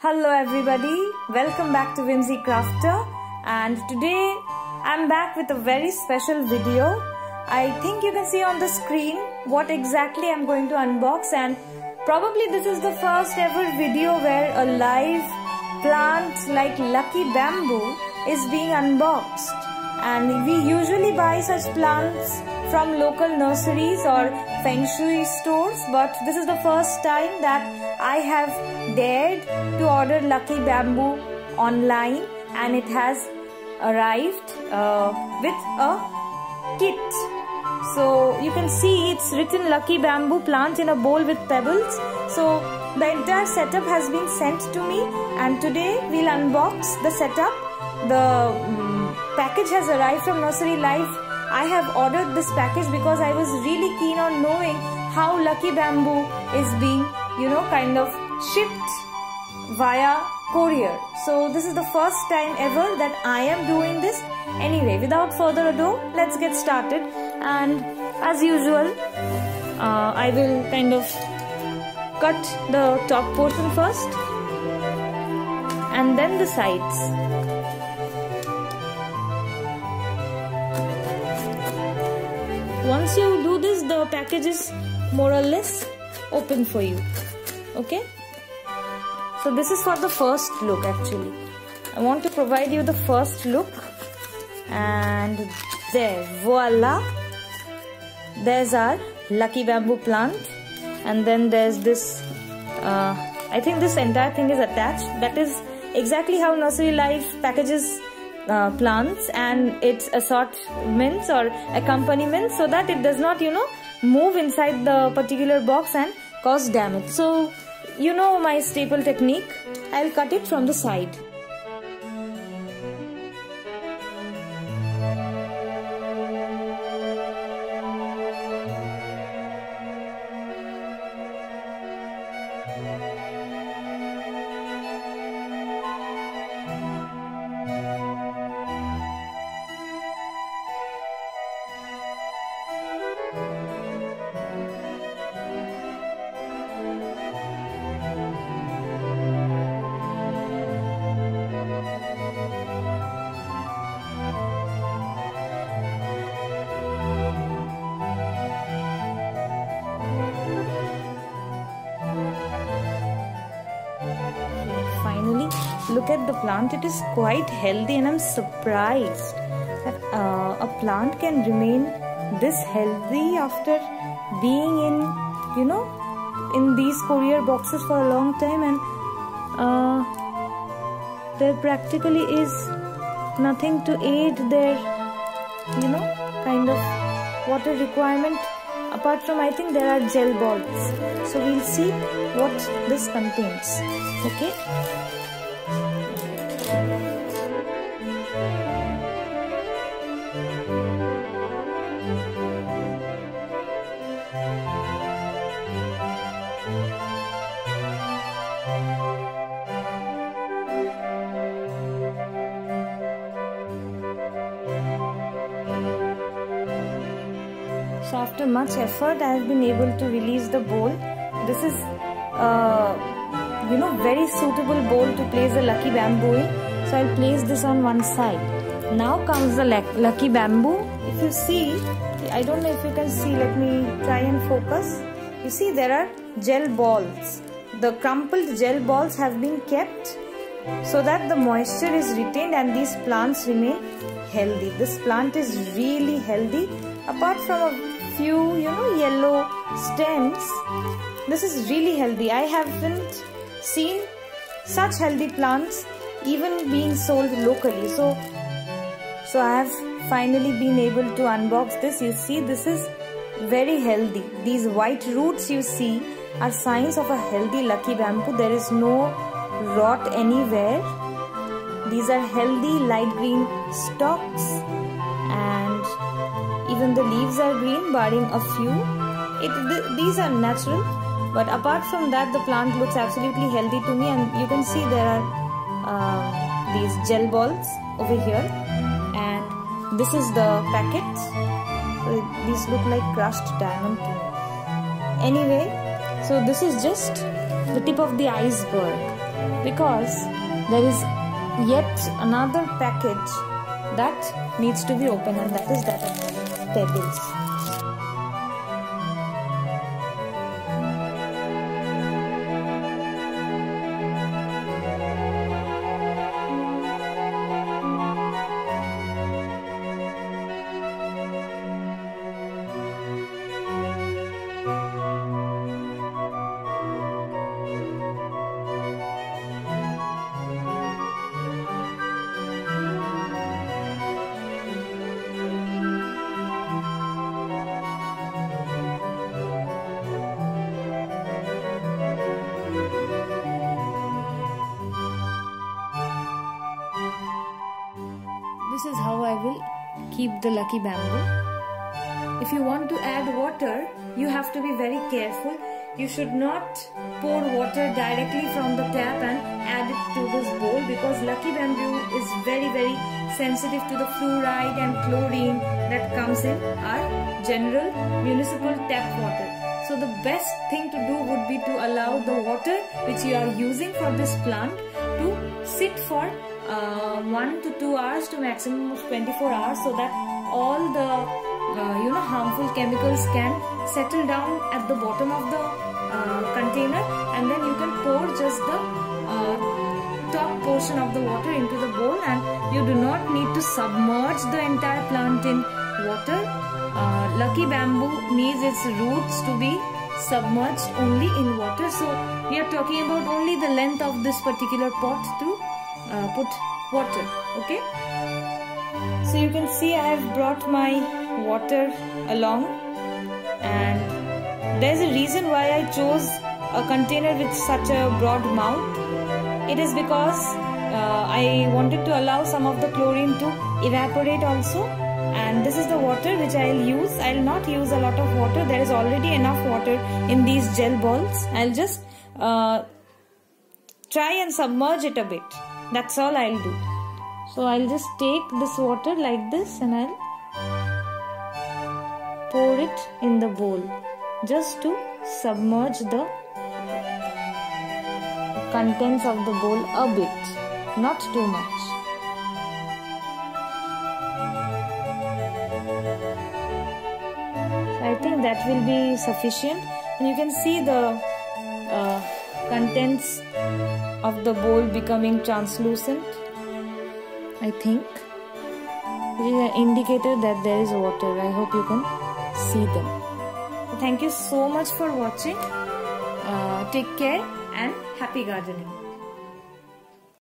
Hello everybody, welcome back to Whimsy Crafter, and today I'm back with a very special video. I think you can see on the screen what exactly I'm going to unbox, and probably this is the first ever video where a live plant like lucky bamboo is being unboxed. And we usually buy such plants from local nurseries or Feng Shui stores, but this is the first time that I have dared to order lucky bamboo online, and it has arrived with a kit. So you can see it's written lucky bamboo plant in a bowl with pebbles. So the entire setup has been sent to me, and today we'll unbox the setup. The package has arrived from Nursery Life. I have ordered this package because I was really keen on knowing how lucky bamboo is being, kind of shipped via courier. So this is the first time ever that I am doing this. Anyway, without further ado, let's get started. And as usual, I will kind of cut the top portion first and then the sides. Once you do this, the package is more or less open for you. Okay? So this is for the first look actually. I want to provide you the first look. And there, voila! There's our lucky bamboo plant. And then there's this, I think this entire thing is attached. That is exactly how Nursery Life packages plants and its assortments or accompaniments, so that it does not move inside the particular box and cause damage. So my staple technique, I'll cut it from the side. Finally, look at the plant. It is quite healthy, and I'm surprised that a plant can remain this healthy after being in these courier boxes for a long time, and there practically is nothing to aid their kind of water requirement, apart from, I think there are gel balls. So we'll see what this contains. Okay. So after much effort, I have been able to release the bowl. This is very suitable bowl to place the lucky bamboo in. So I'll place this on one side. Now comes the lucky bamboo. If you see, I don't know if you can see, let me try and focus. You see there are gel balls. The crumpled gel balls have been kept so that the moisture is retained and these plants remain healthy. This plant is really healthy. Apart from a few, yellow stems, this is really healthy. I haven't seen such healthy plants even being sold locally. So I have finally been able to unbox this. You see, this is very healthy. These white roots you see are signs of a healthy lucky bamboo. There is no rot anywhere. These are healthy light green stalks, and even the leaves are green, barring a few. These are natural, but apart from that, the plant looks absolutely healthy to me. And you can see there are these gel balls over here, and this is the packet. So these look like crushed diamond to me. Anyway, so this is just the tip of the iceberg. because there is yet another package that needs to be opened, and that is that of pebbles. This is how I will keep the lucky bamboo. If you want to add water, you have to be very careful. You should not pour water directly from the tap and add it to this bowl, because lucky bamboo is very sensitive to the fluoride and chlorine that comes in our general municipal tap water. So the best thing to do would be to allow the water which you are using for this plant to sit for 1 to 2 hours to maximum of 24 hours, so that all the harmful chemicals can settle down at the bottom of the container, and then you can pour just the top portion of the water into the bowl, and you do not need to submerge the entire plant in water. Lucky bamboo needs its roots to be submerged only in water. So we are talking about only the length of this particular pot to put water. Okay, so you can see I have brought my water along, and there's a reason why I chose a container with such a broad mouth. It is because I wanted to allow some of the chlorine to evaporate also, and this is the water which I'll use. I'll not use a lot of water. There is already enough water in these gel balls. I'll just try and submerge it a bit. That's all I'll do. So I'll just take this water like this and I'll pour it in the bowl just to submerge the contents of the bowl a bit, not too much. So I think that will be sufficient, and you can see the contents of the bowl becoming translucent. I think it is an indicator that there is water. I hope you can see them. Thank you so much for watching. Take care and happy gardening.